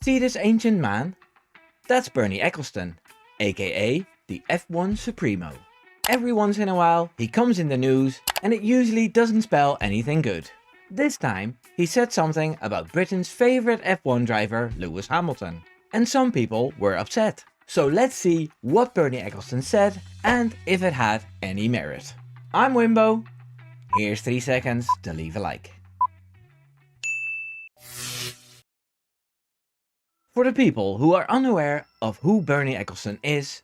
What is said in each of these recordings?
See this ancient man? That's Bernie Ecclestone, aka the F1 Supremo. Every once in a while he comes in the news and it usually doesn't spell anything good. This time he said something about Britain's favourite F1 driver Lewis Hamilton, and some people were upset. So let's see what Bernie Ecclestone said and if it had any merit. I'm Wimbo. Here's 3 seconds to leave a like. For the people who are unaware of who Bernie Ecclestone is,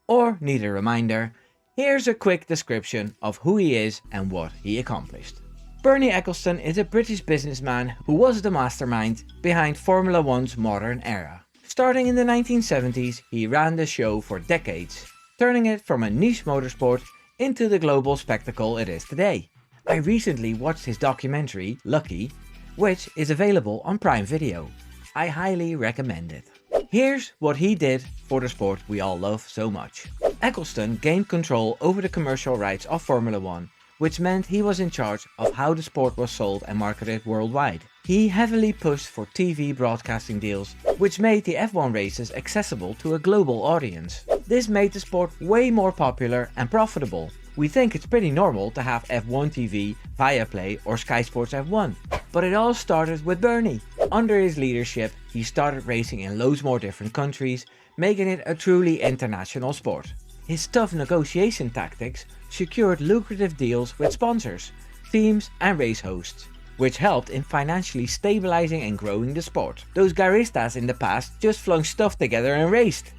or need a reminder, here's a quick description of who he is and what he accomplished. Bernie Ecclestone is a British businessman who was the mastermind behind Formula 1's modern era. Starting in the 1970s, he ran the show for decades, turning it from a niche motorsport into the global spectacle it is today. I recently watched his documentary, Lucky, which is available on Prime Video. I highly recommend it. Here's what he did for the sport we all love so much. Ecclestone gained control over the commercial rights of Formula 1, which meant he was in charge of how the sport was sold and marketed worldwide. He heavily pushed for TV broadcasting deals, which made the F1 races accessible to a global audience. This made the sport way more popular and profitable. We think it's pretty normal to have F1 TV, Viaplay or Sky Sports F1. But it all started with Bernie. Under his leadership, he started racing in loads more different countries, making it a truly international sport. His tough negotiation tactics secured lucrative deals with sponsors, teams and race hosts, which helped in financially stabilizing and growing the sport. Those garistas in the past just flung stuff together and raced.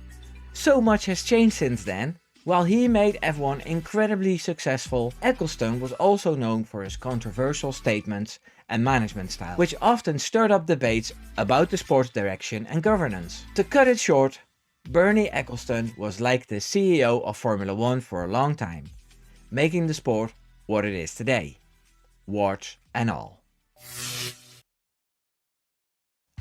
So much has changed since then. While he made F1 incredibly successful, Ecclestone was also known for his controversial statements and management style, which often stirred up debates about the sport's direction and governance. To cut it short, Bernie Ecclestone was like the CEO of Formula 1 for a long time, making the sport what it is today, warts and all.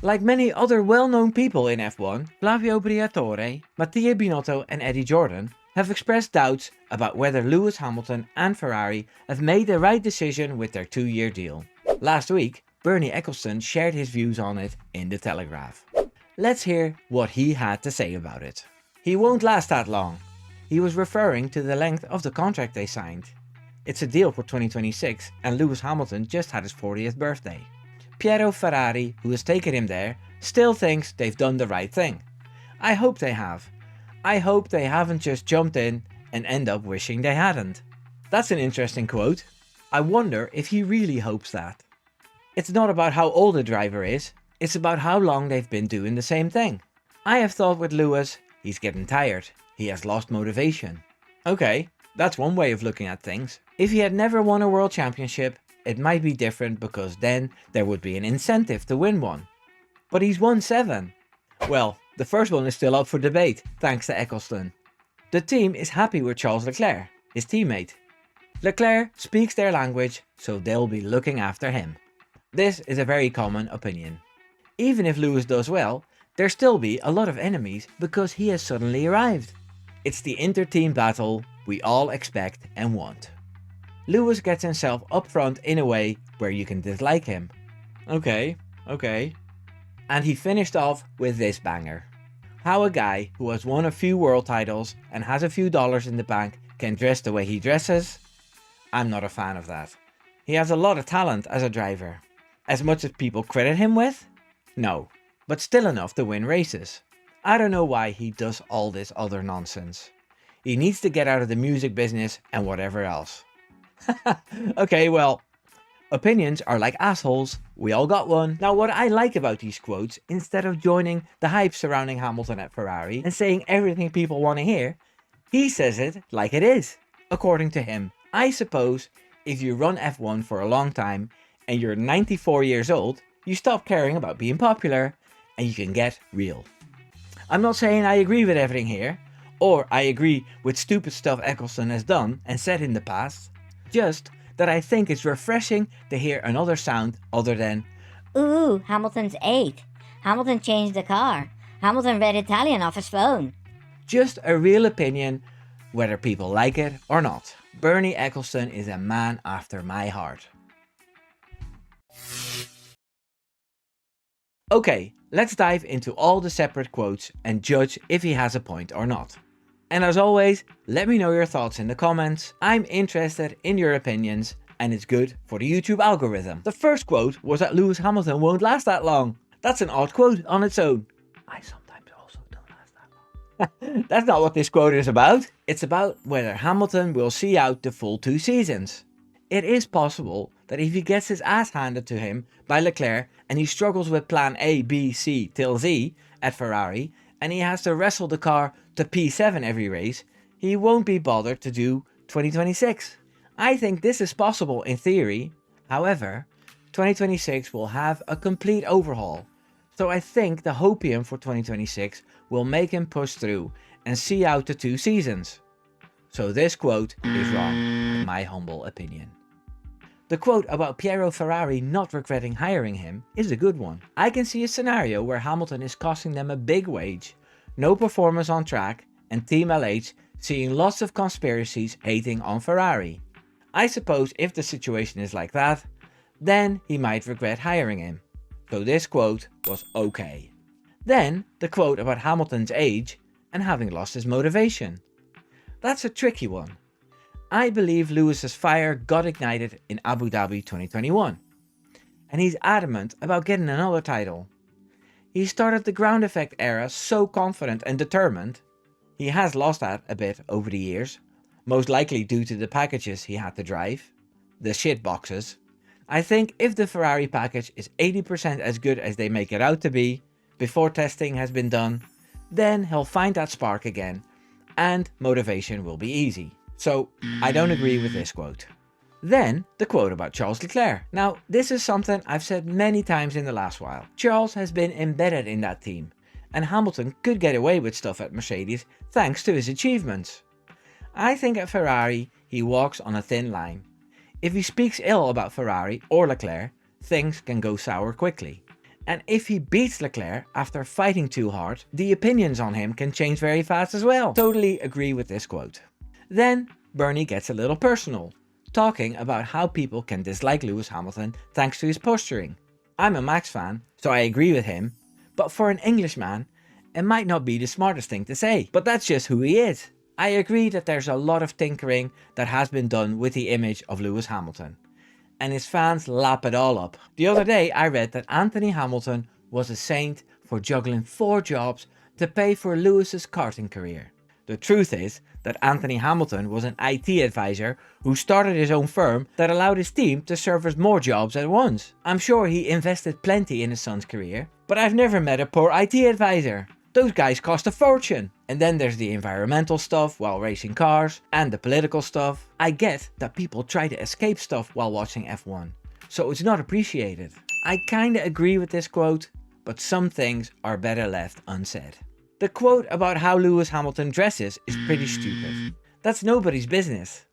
Like many other well-known people in F1, Flavio Briatore, Mattia Binotto and Eddie Jordan have expressed doubts about whether Lewis Hamilton and Ferrari have made the right decision with their 2-year deal. Last week, Bernie Ecclestone shared his views on it in The Telegraph. Let's hear what he had to say about it. He won't last that long. He was referring to the length of the contract they signed. It's a deal for 2026 and Lewis Hamilton just had his 40th birthday. Piero Ferrari, who has taken him there, still thinks they've done the right thing. I hope they have. I hope they haven't just jumped in and end up wishing they hadn't. That's an interesting quote. I wonder if he really hopes that. It's not about how old a driver is, it's about how long they've been doing the same thing. I have thought with Lewis, he's getting tired, he has lost motivation. Okay, that's one way of looking at things. If he had never won a world championship, it might be different because then there would be an incentive to win one. But he's won 7. Well, the first one is still up for debate, thanks to Ecclestone. The team is happy with Charles Leclerc, his teammate. Leclerc speaks their language, so they'll be looking after him. This is a very common opinion. Even if Lewis does well, there'll still be a lot of enemies because he has suddenly arrived. It's the inter-team battle we all expect and want. Lewis gets himself up front in a way where you can dislike him. Okay. And he finished off with this banger. How a guy who has won a few world titles and has a few dollars in the bank can dress the way he dresses? I'm not a fan of that. He has a lot of talent as a driver. As much as people credit him with? No, but still enough to win races. I don't know why he does all this other nonsense. He needs to get out of the music business and whatever else. Okay, well, opinions are like assholes, we all got one. Now what I like about these quotes, instead of joining the hype surrounding Hamilton at Ferrari and saying everything people want to hear, he says it like it is. According to him, I suppose if you run F1 for a long time and you're 94 years old, you stop caring about being popular and you can get real. I'm not saying I agree with everything here, or I agree with stupid stuff Ecclestone has done and said in the past, just that I think it's refreshing to hear another sound other than, "Ooh, Hamilton's 8. Hamilton changed the car. Hamilton read Italian off his phone." Just a real opinion, whether people like it or not. Bernie Ecclestone is a man after my heart. Okay, let's dive into all the separate quotes and judge if he has a point or not. And as always, let me know your thoughts in the comments. I'm interested in your opinions and it's good for the YouTube algorithm. The first quote was that Lewis Hamilton won't last that long. That's an odd quote on its own. I sometimes also don't last that long. That's not what this quote is about. It's about whether Hamilton will see out the full 2 seasons. It is possible that if he gets his ass handed to him by Leclerc and he struggles with plan A, B, C till Z at Ferrari and he has to wrestle the car to P7 every race, he won't be bothered to do 2026. I think this is possible in theory. However, 2026 will have a complete overhaul. So I think the hopium for 2026 will make him push through and see out the 2 seasons. So this quote is wrong, in my humble opinion. The quote about Piero Ferrari not regretting hiring him is a good one. I can see a scenario where Hamilton is costing them a big wage, no performance on track, and Team LH seeing lots of conspiracies hating on Ferrari. I suppose if the situation is like that, then he might regret hiring him. So this quote was okay. Then the quote about Hamilton's age and having lost his motivation. That's a tricky one. I believe Lewis's fire got ignited in Abu Dhabi 2021. And he's adamant about getting another title. He started the ground effect era so confident and determined. He has lost that a bit over the years, most likely due to the packages he had to drive, the shit boxes. I think if the Ferrari package is 80% as good as they make it out to be, before testing has been done, then he'll find that spark again, and motivation will be easy. So I don't agree with this quote. Then the quote about Charles Leclerc. Now this is something I've said many times in the last while. Charles has been embedded in that team, and Hamilton could get away with stuff at Mercedes thanks to his achievements. I think at Ferrari he walks on a thin line. If he speaks ill about Ferrari or Leclerc, things can go sour quickly. And if he beats Leclerc after fighting too hard, the opinions on him can change very fast as well. Totally agree with this quote. Then Bernie gets a little personal, talking about how people can dislike Lewis Hamilton thanks to his posturing. I'm a Max fan, so I agree with him, but for an Englishman, it might not be the smartest thing to say, but that's just who he is. I agree that there's a lot of tinkering that has been done with the image of Lewis Hamilton, and his fans lap it all up. The other day I read that Anthony Hamilton was a saint for juggling 4 jobs to pay for Lewis's karting career. The truth is that Anthony Hamilton was an IT advisor who started his own firm that allowed his team to service more jobs at once. I'm sure he invested plenty in his son's career, but I've never met a poor IT advisor. Those guys cost a fortune. And then there's the environmental stuff while racing cars and the political stuff. I get that people try to escape stuff while watching F1, so it's not appreciated. I kinda agree with this quote, but some things are better left unsaid. The quote about how Lewis Hamilton dresses is pretty stupid. That's nobody's business.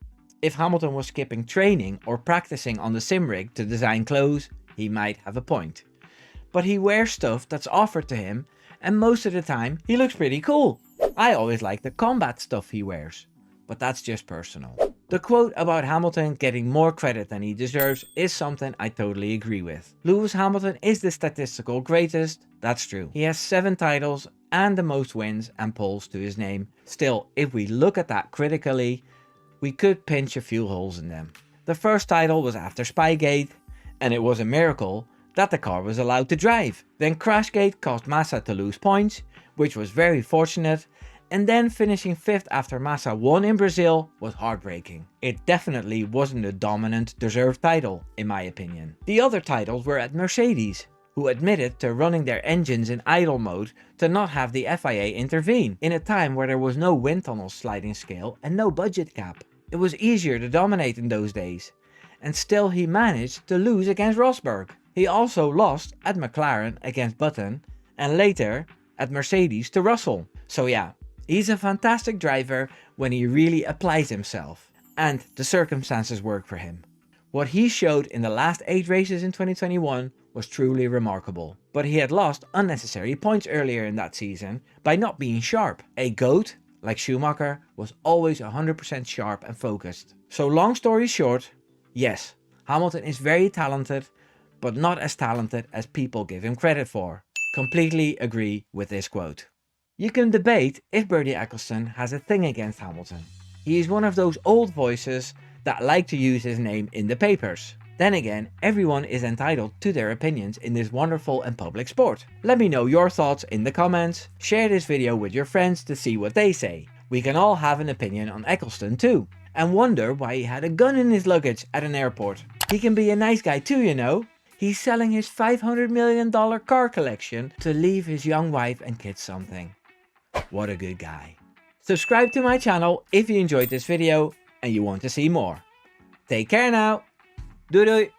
If Hamilton was skipping training or practicing on the sim rig to design clothes, he might have a point. But he wears stuff that's offered to him, and most of the time he looks pretty cool. I always like the combat stuff he wears, but that's just personal. The quote about Hamilton getting more credit than he deserves is something I totally agree with. Lewis Hamilton is the statistical greatest, that's true. He has 7 titles and the most wins and poles to his name. Still, if we look at that critically, we could pinch a few holes in them. The first title was after Spygate, and it was a miracle that the car was allowed to drive. Then Crashgate caused Massa to lose points, which was very fortunate, and then finishing 5th after Massa won in Brazil was heartbreaking. It definitely wasn't a dominant, deserved title, in my opinion. The other titles were at Mercedes, who admitted to running their engines in idle mode to not have the FIA intervene, in a time where there was no wind tunnel sliding scale and no budget cap. It was easier to dominate in those days, and still he managed to lose against Rosberg. He also lost at McLaren against Button, and later at Mercedes to Russell. So yeah, he's a fantastic driver when he really applies himself, and the circumstances work for him. What he showed in the last 8 races in 2021 was truly remarkable, but he had lost unnecessary points earlier in that season by not being sharp. A GOAT, like Schumacher, was always 100% sharp and focused. So long story short, yes, Hamilton is very talented, but not as talented as people give him credit for. completely agree with this quote. You can debate if Bertie Ecclestone has a thing against Hamilton. He is one of those old voices that like to use his name in the papers. Then again, everyone is entitled to their opinions in this wonderful and public sport. Let me know your thoughts in the comments, share this video with your friends to see what they say. We can all have an opinion on Ecclestone too, and wonder why he had a gun in his luggage at an airport. He can be a nice guy too, you know. He's selling his $500 million car collection to leave his young wife and kids something. What a good guy. Subscribe to my channel if you enjoyed this video and you want to see more. Take care now. Doei doei.